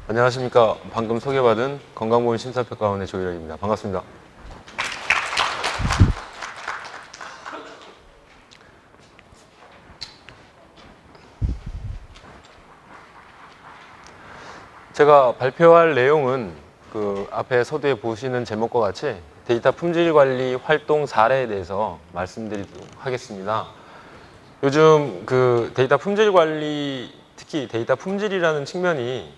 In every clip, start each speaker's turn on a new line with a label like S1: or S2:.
S1: 안녕하십니까. 방금 소개받은 건강보험 심사평가원의 조일혁입니다. 반갑습니다. 제가 발표할 내용은 그 앞에 서두에 보시는 제목과 같이 데이터 품질 관리 활동 사례에 대해서 말씀드리도록 하겠습니다. 요즘 그 데이터 품질 관리, 특히 데이터 품질이라는 측면이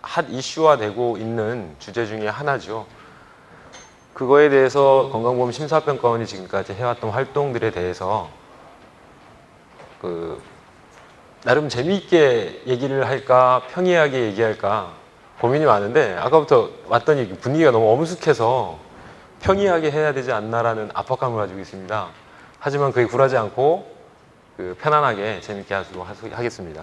S1: 핫 이슈화되고 있는 주제 중에 하나죠. 그거에 대해서 건강보험 심사평가원이 지금까지 해왔던 활동들에 대해서 나름 재미있게 얘기를 할까 평이하게 얘기할까 고민이 많은데, 아까부터 왔더니 분위기가 너무 엄숙해서 평이하게 해야 되지 않나라는 압박감을 가지고 있습니다. 하지만 그게 굴하지 않고 편안하게 재미있게 하겠습니다.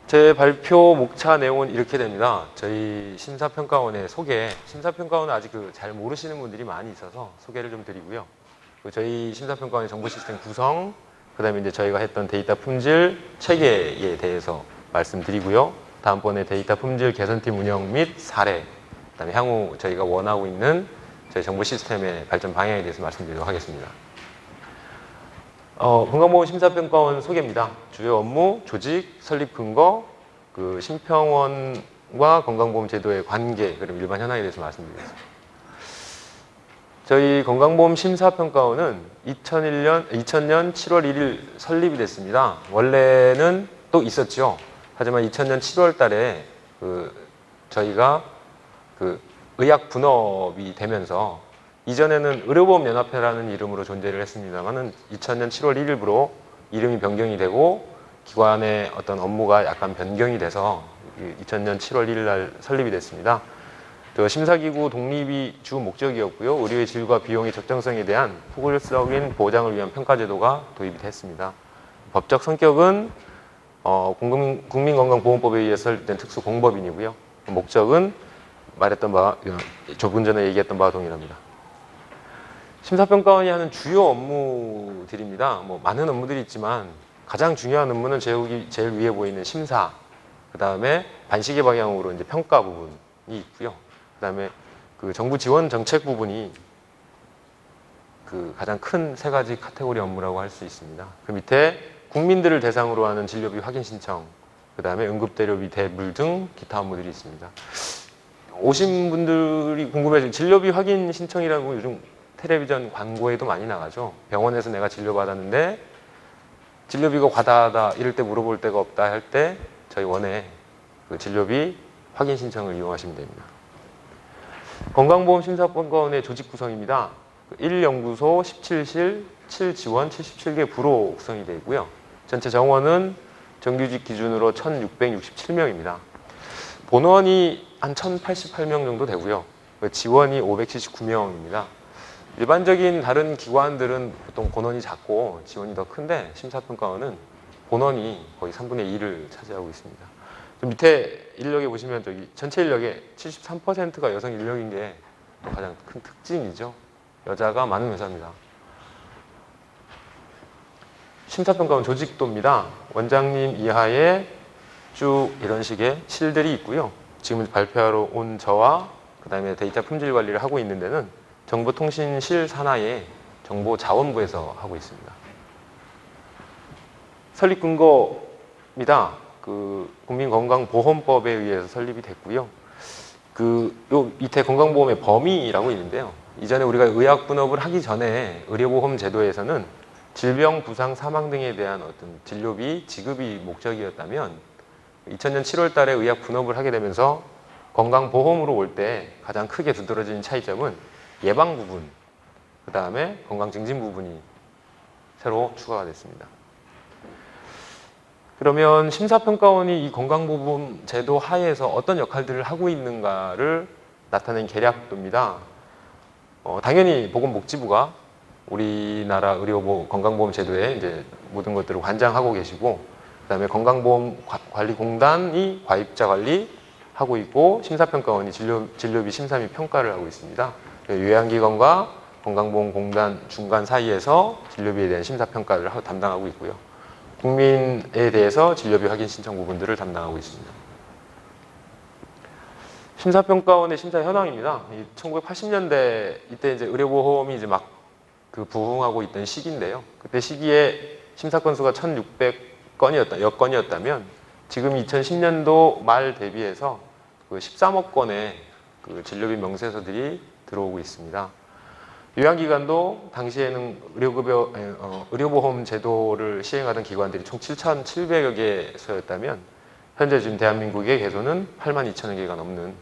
S1: 제 발표 목차 내용은 이렇게 됩니다. 저희 심사평가원의 소개, 심사평가원은 아직 잘 모르시는 분들이 많이 있어서 소개를 좀 드리고요. 저희 심사평가원의 정보 시스템 구성, 그 다음에 이제 저희가 했던 데이터 품질 체계에 대해서 말씀드리고요. 다음번에 데이터 품질 개선팀 운영 및 사례, 그 다음에 향후 저희가 원하고 있는 저희 정보 시스템의 발전 방향에 대해서 말씀드리도록 하겠습니다. 건강보험 심사평가원 소개입니다. 주요 업무, 조직, 설립 근거, 심평원과 건강보험 제도의 관계, 그리고 일반 현황에 대해서 말씀드리겠습니다. 저희 건강보험 심사평가원은 2000년 7월 1일 설립이 됐습니다. 원래는 또 있었죠. 하지만 2000년 7월 달에 저희가 의학 분업이 되면서, 이전에는 의료보험연합회라는 이름으로 존재를 했습니다만은 2000년 7월 1일부로 이름이 변경이 되고 기관의 어떤 업무가 약간 변경이 돼서 2000년 7월 1일 날 설립이 됐습니다. 심사기구 독립이 주 목적이었고요. 의료의 질과 비용의 적정성에 대한 포괄적인 보장을 위한 평가제도가 도입이 됐습니다. 법적 성격은 국민건강보험법에 의해 설립된 특수공법인이고요. 목적은 말했던 바와 조금 전에 얘기했던 바와 동일합니다. 심사평가원이 하는 주요 업무들입니다. 많은 업무들이 있지만 가장 중요한 업무는 제일 위에 보이는 심사, 그 다음에 반시계 방향으로 이제 평가 부분이 있고요. 그 다음에 정부 지원 정책 부분이 가장 큰 세 가지 카테고리 업무라고 할 수 있습니다. 그 밑에 국민들을 대상으로 하는 진료비 확인 신청, 그 다음에 응급대료비 대물 등 기타 업무들이 있습니다. 오신 분들이 궁금해지는 진료비 확인 신청이라고 요즘 텔레비전 광고에도 많이 나가죠. 병원에서 내가 진료받았는데 진료비가 과다하다 이럴 때 물어볼 데가 없다 할 때 저희 원에 진료비 확인 신청을 이용하시면 됩니다. 건강보험 심사평가원의 조직 구성입니다. 1연구소, 17실, 7지원, 77개 부로 구성이 되어 있고요. 전체 정원은 정규직 기준으로 1667명입니다. 본원이 한 1088명 정도 되고요. 지원이 579명입니다. 일반적인 다른 기관들은 보통 본원이 작고 지원이 더 큰데 심사평가원은 본원이 거의 3분의 1을 차지하고 있습니다. 밑에 인력에 보시면 전체 인력의 73%가 여성 인력인 게 또 가장 큰 특징이죠. 여자가 많은 회사입니다. 심사평가원 조직도입니다. 원장님 이하에 쭉 이런 식의 실들이 있고요. 지금 발표하러 온 저와 그 다음에 데이터 품질 관리를 하고 있는 데는 정보통신실 산하의 정보자원부에서 하고 있습니다. 설립 근거입니다. 국민건강보험법에 의해서 설립이 됐고요. 요 밑에 건강보험의 범위라고 있는데요. 이전에 우리가 의학분업을 하기 전에 의료보험 제도에서는 질병, 부상, 사망 등에 대한 어떤 진료비 지급이 목적이었다면 2000년 7월 달에 의학분업을 하게 되면서 건강보험으로 올 때 가장 크게 두드러진 차이점은 예방 부분, 그 다음에 건강증진 부분이 새로 추가가 됐습니다. 그러면 심사평가원이 이 건강보험 제도 하에서 어떤 역할들을 하고 있는가를 나타낸 계략도입니다. 당연히 보건복지부가 우리나라 의료 건강보험 제도에 이제 모든 것들을 관장하고 계시고, 그다음에 건강보험관리공단이 과입자 관리하고 있고, 심사평가원이 진료비 심사 및 평가를 하고 있습니다. 요양기관과 건강보험공단 중간 사이에서 진료비에 대한 심사평가를 담당하고 있고요. 국민에 대해서 진료비 확인 신청 부분들을 담당하고 있습니다. 심사평가원의 심사 현황입니다. 1980년대 이때 이제 의료보험이 이제 막 그 부흥하고 있던 시기인데요. 그때 시기에 심사 건수가 1,600건이었다, 여건이었다면 지금 2010년도 말 대비해서 그 13억 건의 그 진료비 명세서들이 들어오고 있습니다. 요양기관도 당시에는 의료보험 제도를 시행하던 기관들이 총 7,700여 개소였다면 현재 지금 대한민국의 개소는 82,000여 개가 넘는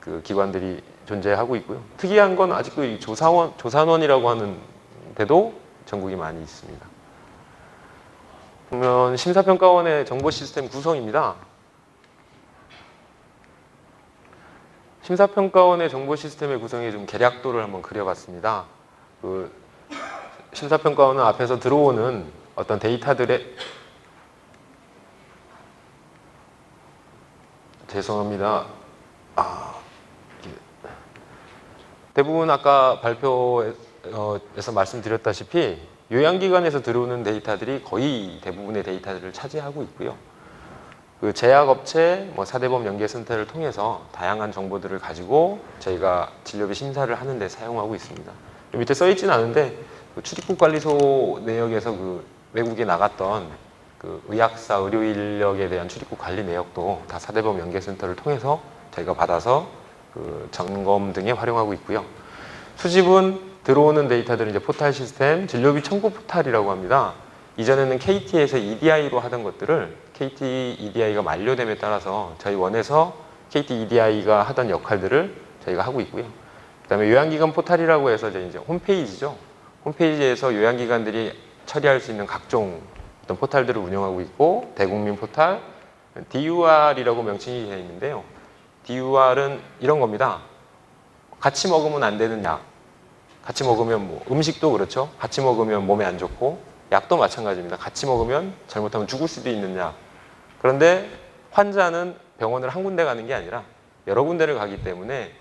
S1: 그 기관들이 존재하고 있고요. 특이한 건 아직도 이 조산원이라고 하는 데도 전국이 많이 있습니다. 그러면 심사평가원의 정보 시스템 구성입니다. 심사평가원의 정보 시스템의 구성의 좀 계략도를 한번 그려봤습니다. 그 심사평가원은 앞에서 들어오는 어떤 데이터들의 죄송합니다. 대부분 아까 발표에서 말씀드렸다시피 요양기관에서 들어오는 데이터들이 거의 대부분의 데이터들을 차지하고 있고요. 그 제약업체, 사대보험 연계센터를 통해서 다양한 정보들을 가지고 저희가 진료비 심사를 하는 데 사용하고 있습니다. 밑에 써있지는 않은데 그 출입국관리소 내역에서 그 외국에 나갔던 그 의학사, 의료인력에 대한 출입국 관리 내역도 다 사대보험 연계센터를 통해서 저희가 받아서 그 점검 등에 활용하고 있고요. 수집은 들어오는 데이터들은 이제 포탈 시스템, 진료비 청구 포탈이라고 합니다. 이전에는 KT에서 EDI로 하던 것들을 KT EDI가 만료됨에 따라서 저희 원에서 KT EDI가 하던 역할들을 저희가 하고 있고요. 그다음에 요양기관 포탈이라고 해서 이제 홈페이지죠. 홈페이지에서 요양기관들이 처리할 수 있는 각종 어떤 포탈들을 운영하고 있고, 대국민 포탈, DUR이라고 명칭이 되어 있는데요. DUR은 이런 겁니다. 같이 먹으면 안 되는 약, 같이 먹으면 음식도 그렇죠. 같이 먹으면 몸에 안 좋고, 약도 마찬가지입니다. 같이 먹으면 잘못하면 죽을 수도 있는 약. 그런데 환자는 병원을 한 군데 가는 게 아니라 여러 군데를 가기 때문에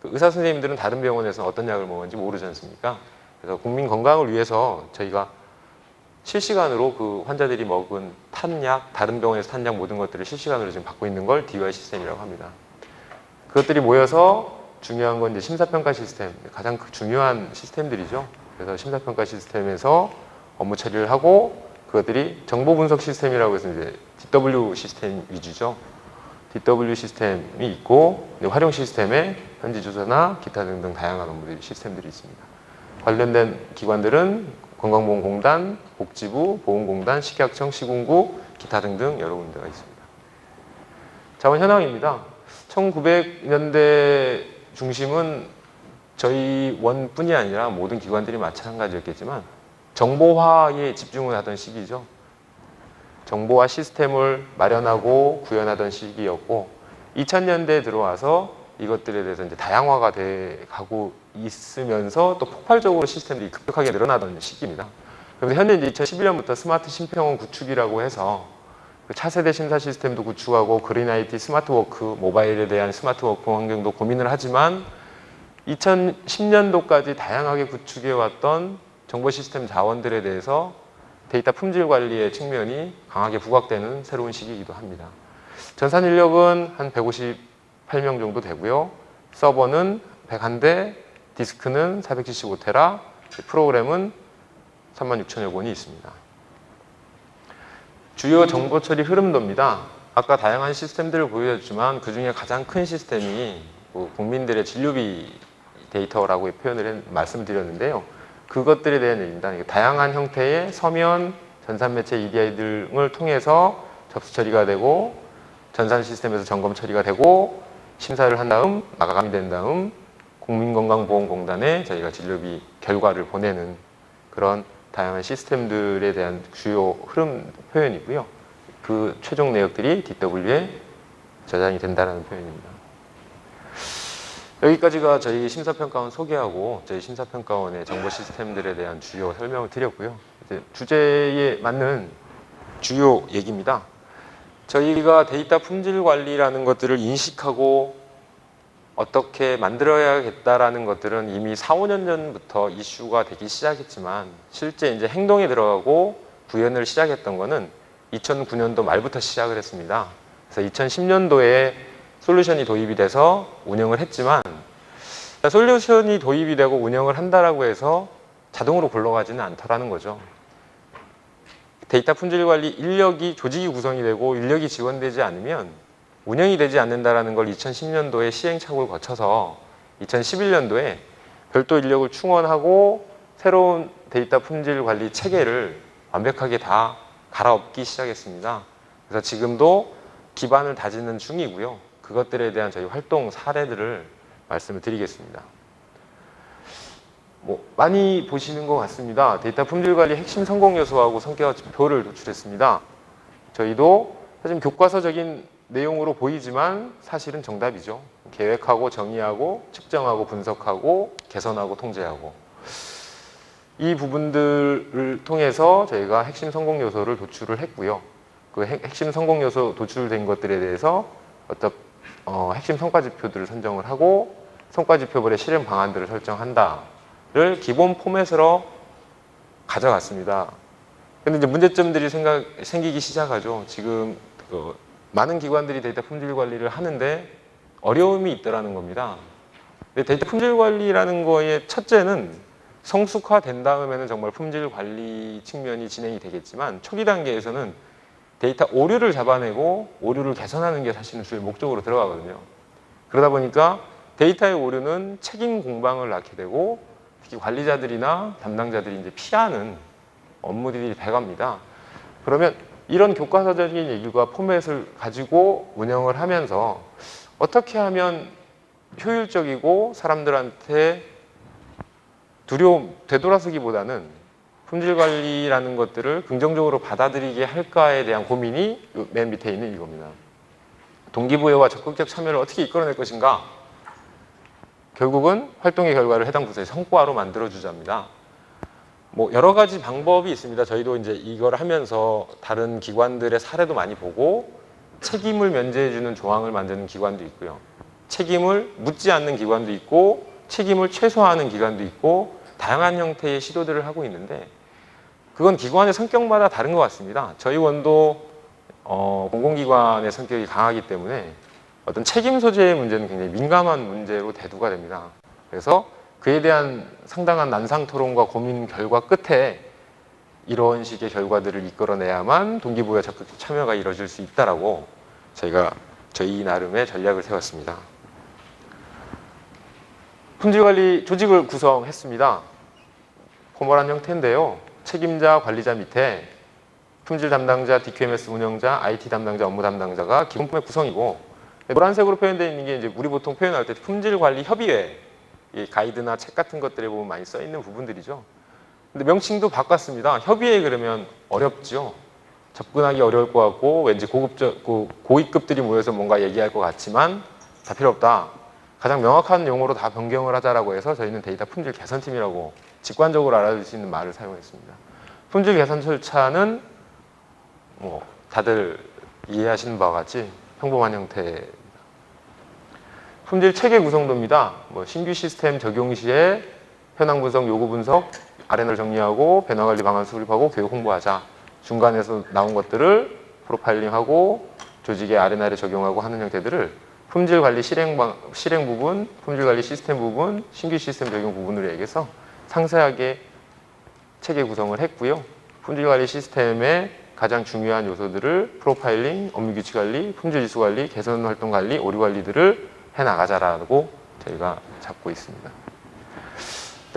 S1: 그 의사 선생님들은 다른 병원에서 어떤 약을 먹는지 모르지 않습니까? 그래서 국민 건강을 위해서 저희가 실시간으로 그 환자들이 먹은 탄 약, 다른 병원에서 탄 약 모든 것들을 실시간으로 지금 받고 있는 걸 DUR 시스템이라고 합니다. 그것들이 모여서 중요한 건 이제 심사평가 시스템, 가장 중요한 시스템들이죠. 그래서 심사평가 시스템에서 업무 처리를 하고, 그것들이 정보 분석 시스템이라고 해서 이제 DW 시스템 위주죠. DW 시스템이 있고, 활용 시스템에 현지 주소나 기타 등등 다양한 업무들이 시스템들이 있습니다. 관련된 기관들은 건강보험공단, 복지부, 보험공단, 식약청, 시군구, 기타 등등 여러 군데가 있습니다. 자원 현황입니다. 1900년대 중심은 저희 원뿐이 아니라 모든 기관들이 마찬가지였겠지만 정보화에 집중을 하던 시기죠. 정보화 시스템을 마련하고 구현하던 시기였고, 2000년대에 들어와서 이것들에 대해서 이제 다양화가 돼 가고 있으면서 또 폭발적으로 시스템들이 급격하게 늘어나던 시기입니다. 그런데 현재 이제 2011년부터 스마트 심평원 구축이라고 해서 그 차세대 심사 시스템도 구축하고 그린 IT, 스마트워크, 모바일에 대한 스마트워크 환경도 고민을 하지만 2010년도까지 다양하게 구축해 왔던 정보 시스템 자원들에 대해서 데이터 품질 관리의 측면이 강하게 부각되는 새로운 시기이기도 합니다. 전산 인력은 한 158명 정도 되고요. 서버는 101대, 디스크는 475테라, 프로그램은 36,000여 건이 있습니다. 주요 정보 처리 흐름도입니다. 아까 다양한 시스템들을 보여줬지만 그 중에 가장 큰 시스템이 국민들의 진료비 데이터라고 말씀드렸는데요. 그것들에 대한 얘기입니다. 다양한 형태의 서면, 전산 매체 EDI 등을 통해서 접수 처리가 되고, 전산 시스템에서 점검 처리가 되고, 심사를 한 다음 마감이 된 다음 국민건강보험공단에 저희가 진료비 결과를 보내는 그런 다양한 시스템들에 대한 주요 흐름 표현이고요. 그 최종 내역들이 DW에 저장이 된다는 표현입니다. 여기까지가 저희 심사평가원 소개하고 저희 심사평가원의 정보 시스템들에 대한 주요 설명을 드렸고요. 이제 주제에 맞는 주요 얘기입니다. 저희가 데이터 품질 관리라는 것들을 인식하고 어떻게 만들어야겠다라는 것들은 이미 4, 5년 전부터 이슈가 되기 시작했지만 실제 이제 행동에 들어가고 구현을 시작했던 거는 2009년도 말부터 시작을 했습니다. 그래서 2010년도에 솔루션이 도입이 돼서 운영을 했지만 솔루션이 도입이 되고 운영을 한다라고 해서 자동으로 굴러가지는 않더라는 거죠. 데이터 품질 관리 인력이 조직이 구성이 되고 인력이 지원되지 않으면 운영이 되지 않는다라는 걸 2010년도에 시행착오를 거쳐서 2011년도에 별도 인력을 충원하고 새로운 데이터 품질 관리 체계를 완벽하게 다 갈아엎기 시작했습니다. 그래서 지금도 기반을 다지는 중이고요. 그것들에 대한 저희 활동 사례들을 말씀을 드리겠습니다. 많이 보시는 것 같습니다. 데이터 품질 관리 핵심 성공 요소하고 성과 지표를 도출했습니다. 저희도 사실 교과서적인 내용으로 보이지만 사실은 정답이죠. 계획하고 정의하고 측정하고 분석하고 개선하고 통제하고 이 부분들을 통해서 저희가 핵심 성공 요소를 도출을 했고요. 그 핵심 성공 요소 도출된 것들에 대해서 핵심 성과 지표들을 선정을 하고 성과 지표별의 실행 방안들을 설정한다를 기본 포맷으로 가져갔습니다. 근데 이제 문제점들이 생기기 시작하죠. 지금 많은 기관들이 데이터 품질 관리를 하는데 어려움이 있더라는 겁니다. 근데 데이터 품질 관리라는 거의 첫째는 성숙화된 다음에는 정말 품질 관리 측면이 진행이 되겠지만 초기 단계에서는 데이터 오류를 잡아내고 오류를 개선하는 게 사실은 주요 목적으로 들어가거든요. 그러다 보니까 데이터의 오류는 책임 공방을 낳게 되고 특히 관리자들이나 담당자들이 이제 피하는 업무들이 돼갑니다. 그러면 이런 교과서적인 얘기와 포맷을 가지고 운영을 하면서 어떻게 하면 효율적이고 사람들한테 되돌아서기보다는 품질 관리라는 것들을 긍정적으로 받아들이게 할까에 대한 고민이 맨 밑에 있는 이겁니다. 동기부여와 적극적 참여를 어떻게 이끌어낼 것인가? 결국은 활동의 결과를 해당 부서의 성과로 만들어주자입니다. 여러 가지 방법이 있습니다. 저희도 이제 이걸 하면서 다른 기관들의 사례도 많이 보고 책임을 면제해주는 조항을 만드는 기관도 있고요. 책임을 묻지 않는 기관도 있고 책임을 최소화하는 기관도 있고 다양한 형태의 시도들을 하고 있는데 그건 기관의 성격마다 다른 것 같습니다. 저희 원도 공공기관의 성격이 강하기 때문에 어떤 책임 소재의 문제는 굉장히 민감한 문제로 대두가 됩니다. 그래서 그에 대한 상당한 난상 토론과 고민 결과 끝에 이런 식의 결과들을 이끌어내야만 동기부여 적극적 참여가 이루어질 수 있다라고 저희가 저희 나름의 전략을 세웠습니다. 품질관리 조직을 구성했습니다. 포멀한 형태인데요. 책임자, 관리자 밑에 품질 담당자, DQMS 운영자, IT 담당자, 업무 담당자가 기본 포맷 구성이고 노란색으로 표현되어 있는 게 이제 우리 보통 표현할 때 품질관리 협의회 이 가이드나 책 같은 것들에 보면 많이 써 있는 부분들이죠. 근데 명칭도 바꿨습니다. 협의회 그러면 어렵죠. 접근하기 어려울 것 같고 왠지 고위급들이 모여서 뭔가 얘기할 것 같지만 다 필요 없다. 가장 명확한 용어로 다 변경을 하자라고 해서 저희는 데이터 품질 개선팀이라고 직관적으로 알아둘 수 있는 말을 사용했습니다. 품질 개선 절차는 다들 이해하시는 바와 같이 평범한 형태. 품질 체계 구성도입니다. 신규 시스템 적용 시에 현황 분석, 요구 분석, R&R을 정리하고 변화 관리 방안 수립하고 교육 홍보하자. 중간에서 나온 것들을 프로파일링하고 조직의 R&R에 적용하고 하는 형태들을 품질 관리 실행 부분, 품질 관리 시스템 부분, 신규 시스템 적용 부분으로 얘기해서 상세하게 체계 구성을 했고요. 품질 관리 시스템의 가장 중요한 요소들을 프로파일링, 업무 규칙 관리, 품질 지수 관리, 개선 활동 관리, 오류 관리들을 해나가자라고 저희가 잡고 있습니다.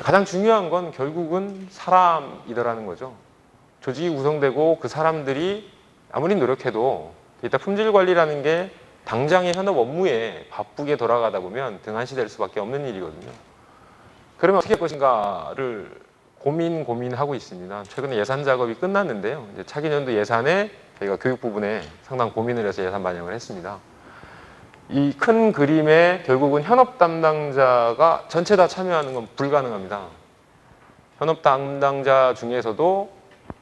S1: 가장 중요한 건 결국은 사람이더라는 거죠. 조직이 구성되고 그 사람들이 아무리 노력해도 데이터 품질 관리라는 게 당장의 현업 업무에 바쁘게 돌아가다 보면 등한시될 수밖에 없는 일이거든요. 그러면 어떻게 할 것인가를 고민하고 있습니다. 최근에 예산 작업이 끝났는데요. 이제 차기 년도 예산에 저희가 교육 부분에 상당 고민을 해서 예산 반영을 했습니다. 이 큰 그림에 결국은 현업 담당자가 전체 다 참여하는 건 불가능합니다. 현업 담당자 중에서도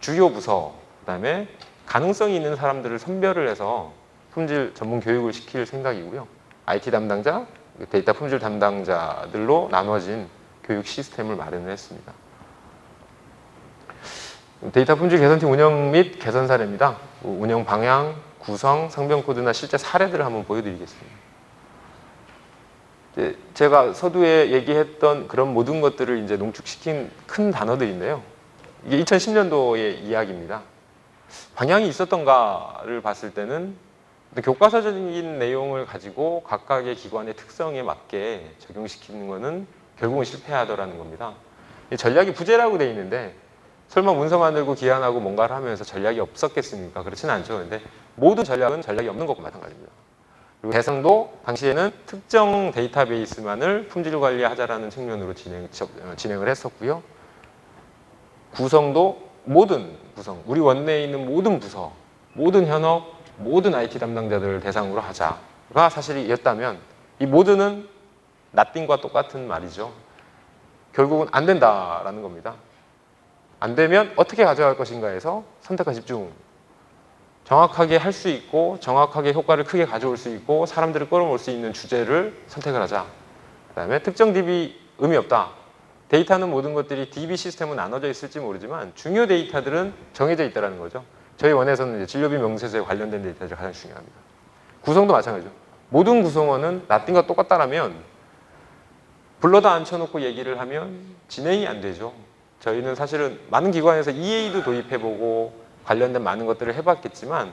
S1: 주요 부서, 그다음에 가능성이 있는 사람들을 선별을 해서 품질 전문 교육을 시킬 생각이고요. IT 담당자, 데이터 품질 담당자들로 나눠진 교육 시스템을 마련을 했습니다. 데이터 품질 개선팀 운영 및 개선 사례입니다. 운영 방향, 구성, 상병 코드나 실제 사례들을 한번 보여드리겠습니다. 제가 서두에 얘기했던 그런 모든 것들을 이제 농축시킨 큰 단어들인데요. 이게 2010년도의 이야기입니다. 방향이 있었던가를 봤을 때는 교과서적인 내용을 가지고 각각의 기관의 특성에 맞게 적용시키는 것은 결국은 실패하더라는 겁니다. 전략이 부재라고 되어 있는데 설마 문서 만들고 기한하고 뭔가를 하면서 전략이 없었겠습니까? 그렇지는 않죠. 근데 모든 전략은 전략이 없는 것과 마찬가지입니다. 그리고 대상도 당시에는 특정 데이터베이스만을 품질 관리하자라는 측면으로 진행을 했었고요. 구성도 모든 구성, 우리 원내에 있는 모든 부서, 모든 현업, 모든 IT 담당자들을 대상으로 하자가 사실이었다면 이 모든은 nothing과 똑같은 말이죠. 결국은 안 된다라는 겁니다. 안 되면 어떻게 가져갈 것인가에서 선택과 집중, 정확하게 할 수 있고 정확하게 효과를 크게 가져올 수 있고 사람들을 끌어모을 수 있는 주제를 선택을 하자. 그 다음에 특정 DB 의미 없다. 데이터는 모든 것들이 DB 시스템은 나눠져 있을지 모르지만 중요 데이터들은 정해져 있다는 거죠. 저희 원에서는 이제 진료비 명세서에 관련된 데이터들이 가장 중요합니다. 구성도 마찬가지죠. 모든 구성원은 nothing과 똑같다라면 불러다 앉혀놓고 얘기를 하면 진행이 안 되죠. 저희는 사실은 많은 기관에서 EA도 도입해보고 관련된 많은 것들을 해봤겠지만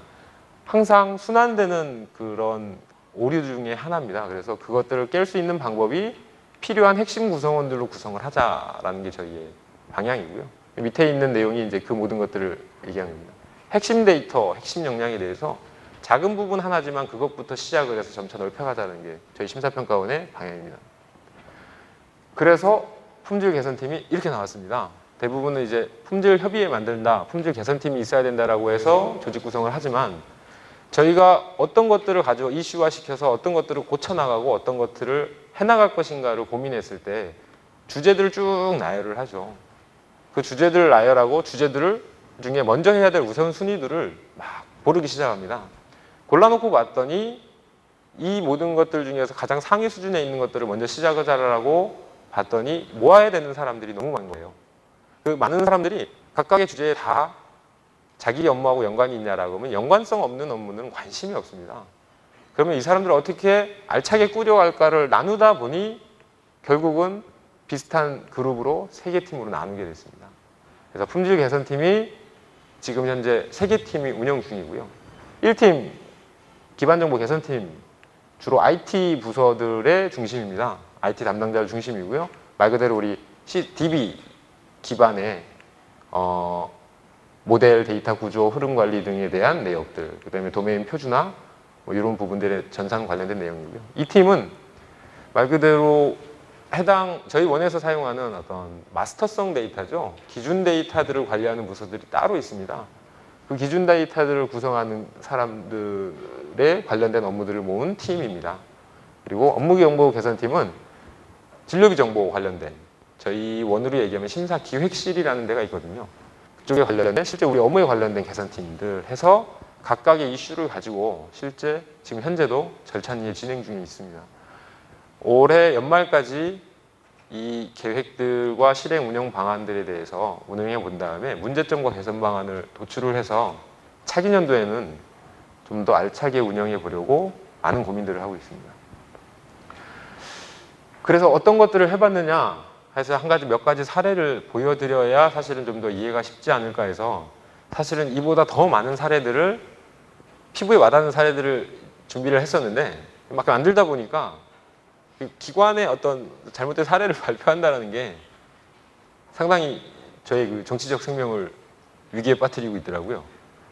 S1: 항상 순환되는 그런 오류 중에 하나입니다. 그래서 그것들을 깰 수 있는 방법이 필요한 핵심 구성원들로 구성을 하자라는 게 저희의 방향이고요. 밑에 있는 내용이 이제 그 모든 것들을 얘기하는 겁니다. 핵심 데이터, 핵심 역량에 대해서 작은 부분 하나지만 그것부터 시작을 해서 점차 넓혀가자는 게 저희 심사평가원의 방향입니다. 그래서 품질 개선팀이 이렇게 나왔습니다. 대부분은 이제 품질 협의회 만든다, 품질 개선팀이 있어야 된다라고 해서 조직 구성을 하지만 저희가 어떤 것들을 가지고 이슈화 시켜서 어떤 것들을 고쳐나가고 어떤 것들을 해나갈 것인가를 고민했을 때 주제들을 쭉 나열을 하죠. 그 주제들을 나열하고 주제들을 중에 먼저 해야 될 우선순위들을 막 고르기 시작합니다. 골라놓고 봤더니 이 모든 것들 중에서 가장 상위 수준에 있는 것들을 먼저 시작을 하라고 봤더니 모아야 되는 사람들이 너무 많은 거예요. 그 많은 사람들이 각각의 주제에 다 자기 업무하고 연관이 있냐라고 하면 연관성 없는 업무는 관심이 없습니다. 그러면 이 사람들을 어떻게 알차게 꾸려갈까를 나누다 보니 결국은 비슷한 그룹으로 3개 팀으로 나누게 됐습니다. 그래서 품질 개선팀이 지금 현재 3개 팀이 운영 중이고요. 1팀 기반정보 개선팀 주로 IT 부서들의 중심입니다. IT 담당자를 중심이고요. 말 그대로 우리 DB 기반의 모델, 데이터 구조, 흐름 관리 등에 대한 내역들, 그 다음에 도메인 표준화 뭐 이런 부분들에 전산 관련된 내용이고요. 이 팀은 말 그대로 저희 원에서 사용하는 어떤 마스터성 데이터죠. 기준 데이터들을 관리하는 부서들이 따로 있습니다. 그 기준 데이터들을 구성하는 사람들의 관련된 업무들을 모은 팀입니다. 그리고 업무경보 개선팀은 진료비 정보 관련된 저희 원으로 얘기하면 심사기획실이라는 데가 있거든요. 그쪽에 관련된 실제 우리 업무에 관련된 개선팀들 해서 각각의 이슈를 가지고 실제 지금 현재도 절차는 진행 중에 있습니다. 올해 연말까지 이 계획들과 실행 운영 방안들에 대해서 운영해 본 다음에 문제점과 개선 방안을 도출을 해서 차기 년도에는 좀 더 알차게 운영해 보려고 많은 고민들을 하고 있습니다. 그래서 어떤 것들을 해봤느냐 해서 몇 가지 사례를 보여드려야 사실은 좀 더 이해가 쉽지 않을까 해서 사실은 이보다 더 많은 사례들을 피부에 와닿는 사례들을 준비를 했었는데 막 만들다 보니까 기관의 어떤 잘못된 사례를 발표한다는 게 상당히 저의 그 정치적 생명을 위기에 빠뜨리고 있더라고요.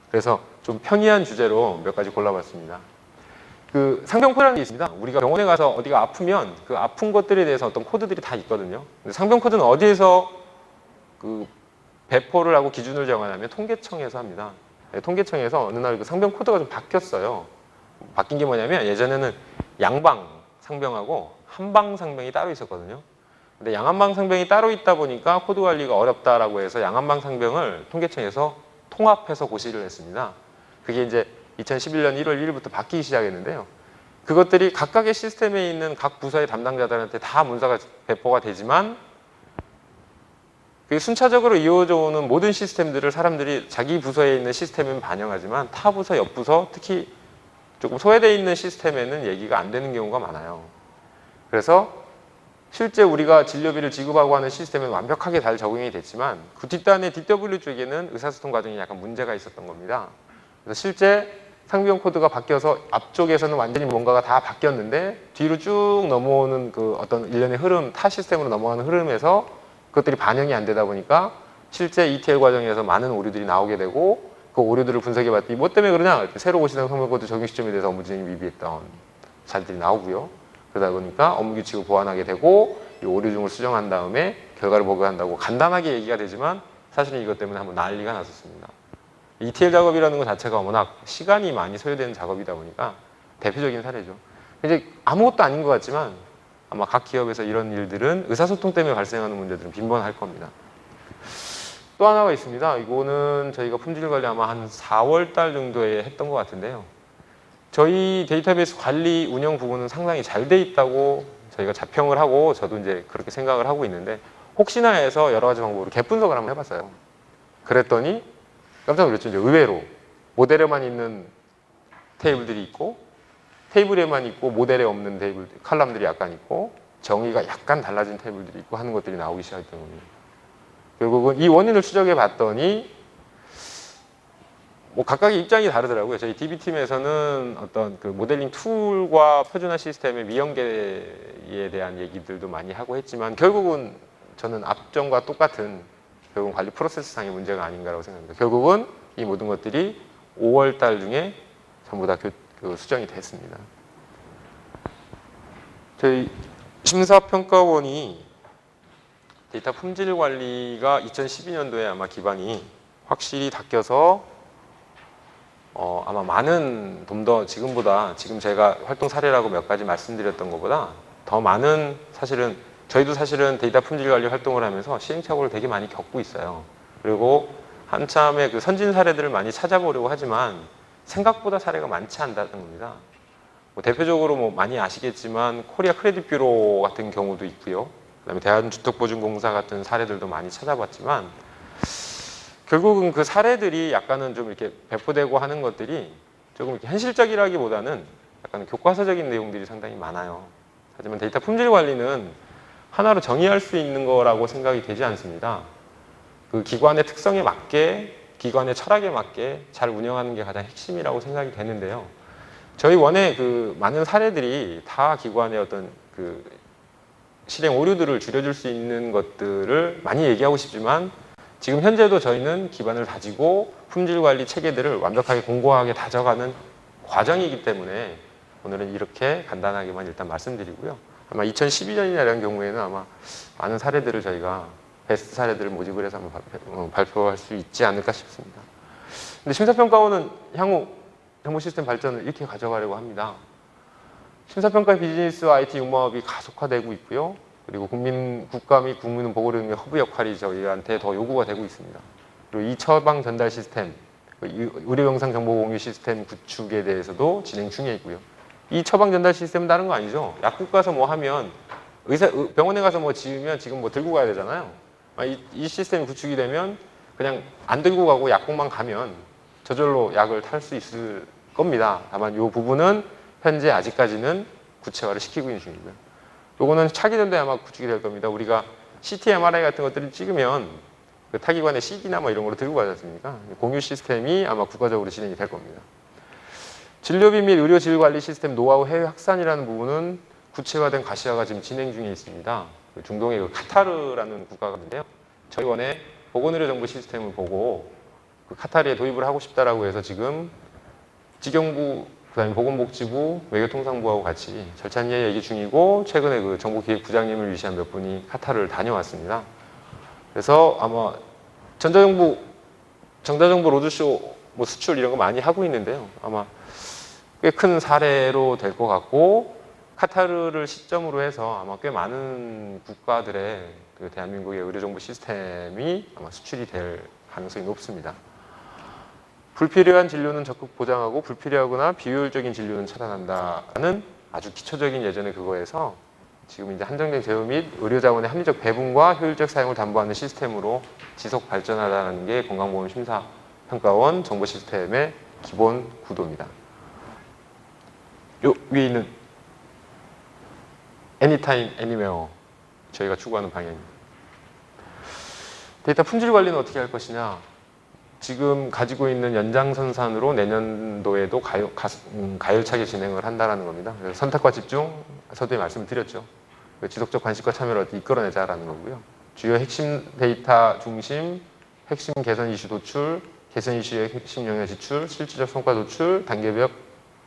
S1: 그래서 좀 평이한 주제로 몇 가지 골라봤습니다. 그 상병 코드라는 게 있습니다. 우리가 병원에 가서 어디가 아프면 그 아픈 것들에 대해서 어떤 코드들이 다 있거든요. 근데 상병 코드는 어디에서 그 배포를 하고 기준을 정하냐면 통계청에서 합니다. 네, 통계청에서 어느 날 그 상병 코드가 좀 바뀌었어요. 바뀐 게 뭐냐면 예전에는 양방 상병하고 한방 상병이 따로 있었거든요. 근데 양한방 상병이 따로 있다 보니까 코드 관리가 어렵다라고 해서 양한방 상병을 통계청에서 통합해서 고시를 했습니다. 그게 이제 2011년 1월 1일부터 바뀌기 시작했는데요. 그것들이 각각의 시스템에 있는 각 부서의 담당자들한테 다 문서가 배포가 되지만 그 순차적으로 이어져 오는 모든 시스템들을 사람들이 자기 부서에 있는 시스템은 반영하지만 타 부서, 옆 부서, 특히 조금 소외되어 있는 시스템에는 얘기가 안 되는 경우가 많아요. 그래서 실제 우리가 진료비를 지급하고 하는 시스템은 완벽하게 잘 적용이 됐지만 그 뒷단의 DW 쪽에는 의사소통 과정이 약간 문제가 있었던 겁니다. 그래서 실제 상비용 코드가 바뀌어서 앞쪽에서는 완전히 뭔가가 다 바뀌었는데 뒤로 쭉 넘어오는 그 어떤 일련의 흐름, 타 시스템으로 넘어가는 흐름에서 그것들이 반영이 안 되다 보니까 실제 ETL 과정에서 많은 오류들이 나오게 되고 그 오류들을 분석해 봤더니 뭐 때문에 그러냐? 새로 오시던 성명 코드 적용 시점에 대해서 업무 진행이 미비했던 사실들이 나오고요. 그러다 보니까 업무 규칙을 보완하게 되고 이 오류 중을 수정한 다음에 결과를 보고한다고 간단하게 얘기가 되지만 사실은 이것 때문에 한번 난리가 났었습니다. ETL 작업이라는 것 자체가 워낙 시간이 많이 소요되는 작업이다 보니까 대표적인 사례죠. 이제 아무것도 아닌 것 같지만 아마 각 기업에서 이런 일들은 의사소통 때문에 발생하는 문제들은 빈번할 겁니다. 또 하나가 있습니다. 이거는 저희가 품질 관리 아마 한 4월 달 정도에 했던 것 같은데요. 저희 데이터베이스 관리 운영 부분은 상당히 잘 돼 있다고 저희가 자평을 하고 저도 이제 그렇게 생각을 하고 있는데 혹시나 해서 여러 가지 방법으로 갭 분석을 한번 해봤어요. 그랬더니 깜짝 놀랐죠. 이제 의외로 모델에만 있는 테이블들이 있고 테이블에만 있고 모델에 없는 테이블, 칼럼들이 약간 있고 정의가 약간 달라진 테이블들이 있고 하는 것들이 나오기 시작했던 겁니다. 결국은 이 원인을 추적해 봤더니 뭐 각각의 입장이 다르더라고요. 저희 DB팀에서는 어떤 그 모델링 툴과 표준화 시스템의 미연계에 대한 얘기들도 많이 하고 했지만 결국은 저는 앞전과 똑같은 결국은 관리 프로세스상의 문제가 아닌가라고 생각합니다. 결국은 이 모든 것들이 5월 달 중에 전부 다 수정이 됐습니다. 저희 심사평가원이 데이터 품질 관리가 2012년도에 아마 기반이 확실히 닦여서 아마 많은 좀 더 지금보다 지금 제가 활동 사례라고 몇 가지 말씀드렸던 것보다 더 많은 사실은 저희도 사실은 데이터 품질 관리 활동을 하면서 시행착오를 되게 많이 겪고 있어요. 그리고 한참의 그 선진 사례들을 많이 찾아보려고 하지만 생각보다 사례가 많지 않다는 겁니다. 뭐 대표적으로 뭐 많이 아시겠지만 코리아 크레딧 뷰로 같은 경우도 있고요. 그다음에 대한주택보증공사 같은 사례들도 많이 찾아봤지만 결국은 그 사례들이 약간은 좀 이렇게 배포되고 하는 것들이 조금 이렇게 현실적이라기보다는 약간 교과서적인 내용들이 상당히 많아요. 하지만 데이터 품질 관리는 하나로 정의할 수 있는 거라고 생각이 되지 않습니다. 그 기관의 특성에 맞게, 기관의 철학에 맞게 잘 운영하는 게 가장 핵심이라고 생각이 되는데요. 저희 원의 그 많은 사례들이 다 기관의 어떤 그 실행 오류들을 줄여줄 수 있는 것들을 많이 얘기하고 싶지만 지금 현재도 저희는 기반을 다지고 품질 관리 체계들을 완벽하게 공고하게 다져가는 과정이기 때문에 오늘은 이렇게 간단하게만 일단 말씀드리고요. 아마 2012년이라는 경우에는 아마 많은 사례들을 저희가 베스트 사례들을 모집을 해서 한번 발표할 수 있지 않을까 싶습니다. 근데 심사평가원은 향후 정보 시스템 발전을 이렇게 가져가려고 합니다. 심사평가 비즈니스와 IT 융합이 가속화되고 있고요. 그리고 국가 및 국민 보고를 위한 허브 역할이 저희한테 더 요구가 되고 있습니다. 그리고 이 처방 전달 시스템, 의료 영상 정보 공유 시스템 구축에 대해서도 진행 중에 있고요. 이 처방 전달 시스템은 다른 거 아니죠. 약국 가서 뭐 하면 병원에 가서 뭐 지으면 지금 뭐 들고 가야 되잖아요. 이 시스템이 구축이 되면 그냥 안 들고 가고 약국만 가면 저절로 약을 탈 수 있을 겁니다. 다만 이 부분은 현재 아직까지는 구체화를 시키고 있는 중이고요. 요거는 차기 년도에 아마 구축이 될 겁니다. 우리가 CT, MRI 같은 것들을 찍으면 그 타기관에 CD나 뭐 이런 걸로 들고 가지 않습니까? 공유 시스템이 아마 국가적으로 진행이 될 겁니다. 진료비 및 의료 질 관리 시스템 노하우 해외 확산이라는 부분은 구체화된 가시화가 지금 진행 중에 있습니다. 중동의 그 카타르라는 국가가 있는데요. 저희 원에 보건의료 정보 시스템을 보고 그 카타르에 도입을 하고 싶다라고 해서 지금 직영부, 그다음에 보건복지부, 외교통상부하고 같이 절찬리에 얘기 중이고 최근에 그 정보기획부장님을 위시한 몇 분이 카타르를 다녀왔습니다. 그래서 아마 전자정보 로드쇼 뭐 수출 이런 거 많이 하고 있는데요. 아마 꽤 큰 사례로 될 것 같고 카타르를 시점으로 해서 아마 꽤 많은 국가들의 그 대한민국의 의료정보 시스템이 아마 수출이 될 가능성이 높습니다. 불필요한 진료는 적극 보장하고 불필요하거나 비효율적인 진료는 차단한다는 아주 기초적인 예전의 그거에서 지금 이제 한정된 제휴 및 의료 자원의 합리적 배분과 효율적 사용을 담보하는 시스템으로 지속 발전하라는 게 건강보험 심사평가원 정보 시스템의 기본 구도입니다. 요 위에 있는 Anytime, Anywhere 저희가 추구하는 방향입니다. 데이터 품질 관리는 어떻게 할 것이냐? 지금 가지고 있는 연장선상으로 내년도에도 가열차게 진행을 한다는 겁니다. 그래서 선택과 집중, 서두에 말씀을 드렸죠. 지속적 관심과 참여를 어떻게 이끌어내자라는 거고요. 주요 핵심 데이터 중심, 핵심 개선 이슈 도출, 개선 이슈의 핵심 영역 지출, 실질적 성과 도출, 단계별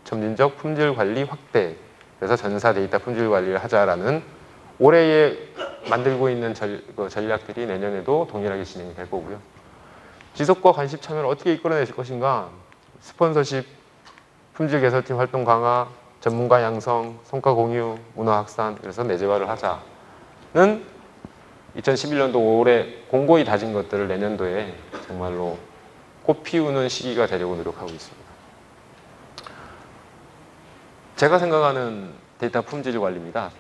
S1: 점진적 품질 관리 확대. 그래서 전사 데이터 품질 관리를 하자라는 올해에 만들고 있는 전략들이 내년에도 동일하게 진행이 될 거고요. 지속과 관심 참여를 어떻게 이끌어내실 것인가? 스폰서십, 품질 개선팀 활동 강화, 전문가 양성, 성과 공유, 문화 확산, 그래서 내재화를 하자는 2011년도 올해 공고히 다진 것들을 내년도에 정말로 꽃 피우는 시기가 되려고 노력하고 있습니다. 제가 생각하는 데이터 품질 관리입니다.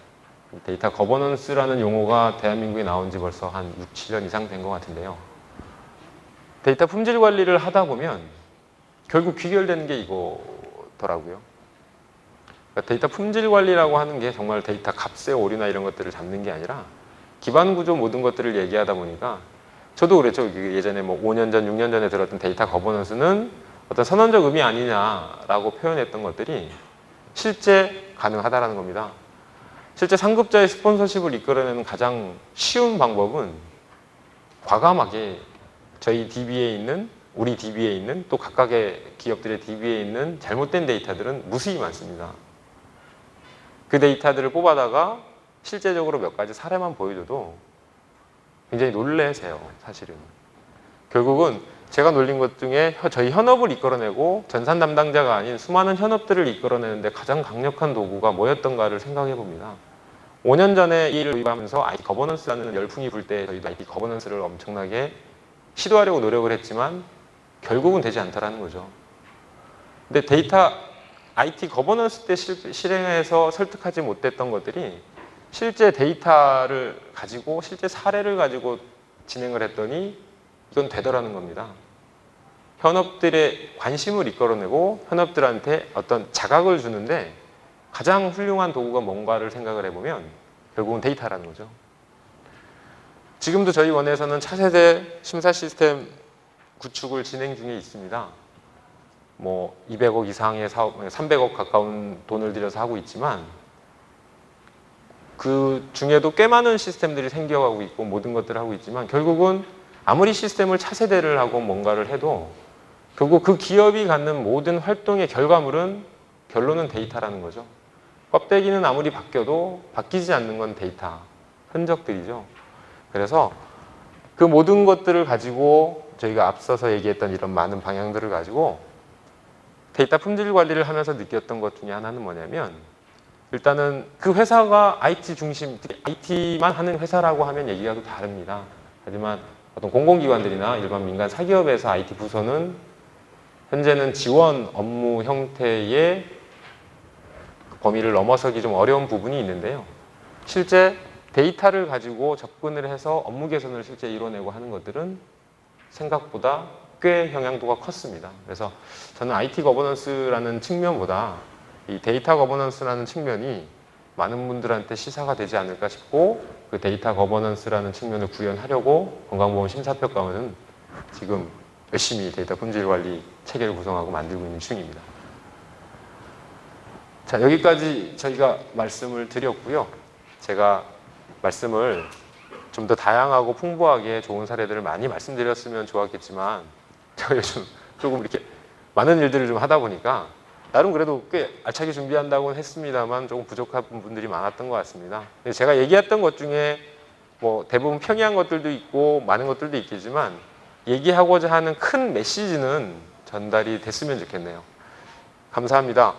S1: 데이터 거버넌스라는 용어가 대한민국에 나온 지 벌써 한 6, 7년 이상 된 것 같은데요. 데이터 품질 관리를 하다 보면 결국 귀결되는 게 이거더라고요. 그러니까 데이터 품질 관리라고 하는 게 정말 데이터 값의 오류나 이런 것들을 잡는 게 아니라 기반 구조 모든 것들을 얘기하다 보니까 저도 그랬죠. 예전에 뭐 5년 전, 6년 전에 들었던 데이터 거버넌스는 어떤 선언적 의미 아니냐라고 표현했던 것들이 실제 가능하다라는 겁니다. 실제 상급자의 스폰서십을 이끌어내는 가장 쉬운 방법은 과감하게 저희 DB에 있는, 우리 DB에 있는 또 각각의 기업들의 DB에 있는 잘못된 데이터들은 무수히 많습니다. 그 데이터들을 뽑아다가 실제적으로 몇 가지 사례만 보여줘도 굉장히 놀라세요, 사실은. 결국은 제가 놀린 것 중에 저희 현업을 이끌어내고 전산 담당자가 아닌 수많은 현업들을 이끌어내는데 가장 강력한 도구가 뭐였던가를 생각해 봅니다. 5년 전에 이 일을 도입하면서 IT 거버넌스라는 열풍이 불 때 저희도 IT 거버넌스를 엄청나게 시도하려고 노력을 했지만 결국은 되지 않더라는 거죠. 근데 데이터 IT 거버넌스 때 실행해서 설득하지 못했던 것들이 실제 데이터를 가지고 실제 사례를 가지고 진행을 했더니 이건 되더라는 겁니다. 현업들의 관심을 이끌어내고 현업들한테 어떤 자각을 주는데 가장 훌륭한 도구가 뭔가를 생각을 해보면 결국은 데이터라는 거죠. 지금도 저희 원에서는 차세대 심사 시스템 구축을 진행 중에 있습니다. 뭐 200억 이상의 사업, 300억 가까운 돈을 들여서 하고 있지만 그 중에도 꽤 많은 시스템들이 생겨가고 있고 모든 것들을 하고 있지만 결국은 아무리 시스템을 차세대를 하고 뭔가를 해도 결국 그 기업이 갖는 모든 활동의 결과물은 결론은 데이터라는 거죠. 껍데기는 아무리 바뀌어도 바뀌지 않는 건 데이터, 흔적들이죠. 그래서 그 모든 것들을 가지고 저희가 앞서서 얘기했던 이런 많은 방향들을 가지고 데이터 품질 관리를 하면서 느꼈던 것 중에 하나는 뭐냐면 일단은 그 회사가 IT 중심, 특히 IT만 하는 회사라고 하면 얘기가 또 다릅니다. 하지만 어떤 공공기관들이나 일반 민간 사기업에서 IT 부서는 현재는 지원 업무 형태의 범위를 넘어서기 좀 어려운 부분이 있는데요. 실제 데이터를 가지고 접근을 해서 업무 개선을 실제 이뤄내고 하는 것들은 생각보다 꽤 영향도가 컸습니다. 그래서 저는 IT 거버넌스라는 측면보다 이 데이터 거버넌스라는 측면이 많은 분들한테 시사가 되지 않을까 싶고 그 데이터 거버넌스라는 측면을 구현하려고 건강보험 심사평가원은 지금 열심히 데이터 품질 관리 체계를 구성하고 만들고 있는 중입니다. 자, 여기까지 저희가 말씀을 드렸고요. 제가 말씀을 좀 더 다양하고 풍부하게 좋은 사례들을 많이 말씀드렸으면 좋았겠지만 제가 요즘 조금 이렇게 많은 일들을 좀 하다 보니까 나름 그래도 꽤 알차게 준비한다고는 했습니다만 조금 부족한 분들이 많았던 것 같습니다. 제가 얘기했던 것 중에 뭐 대부분 평이한 것들도 있고 많은 것들도 있겠지만 얘기하고자 하는 큰 메시지는 전달이 됐으면 좋겠네요. 감사합니다.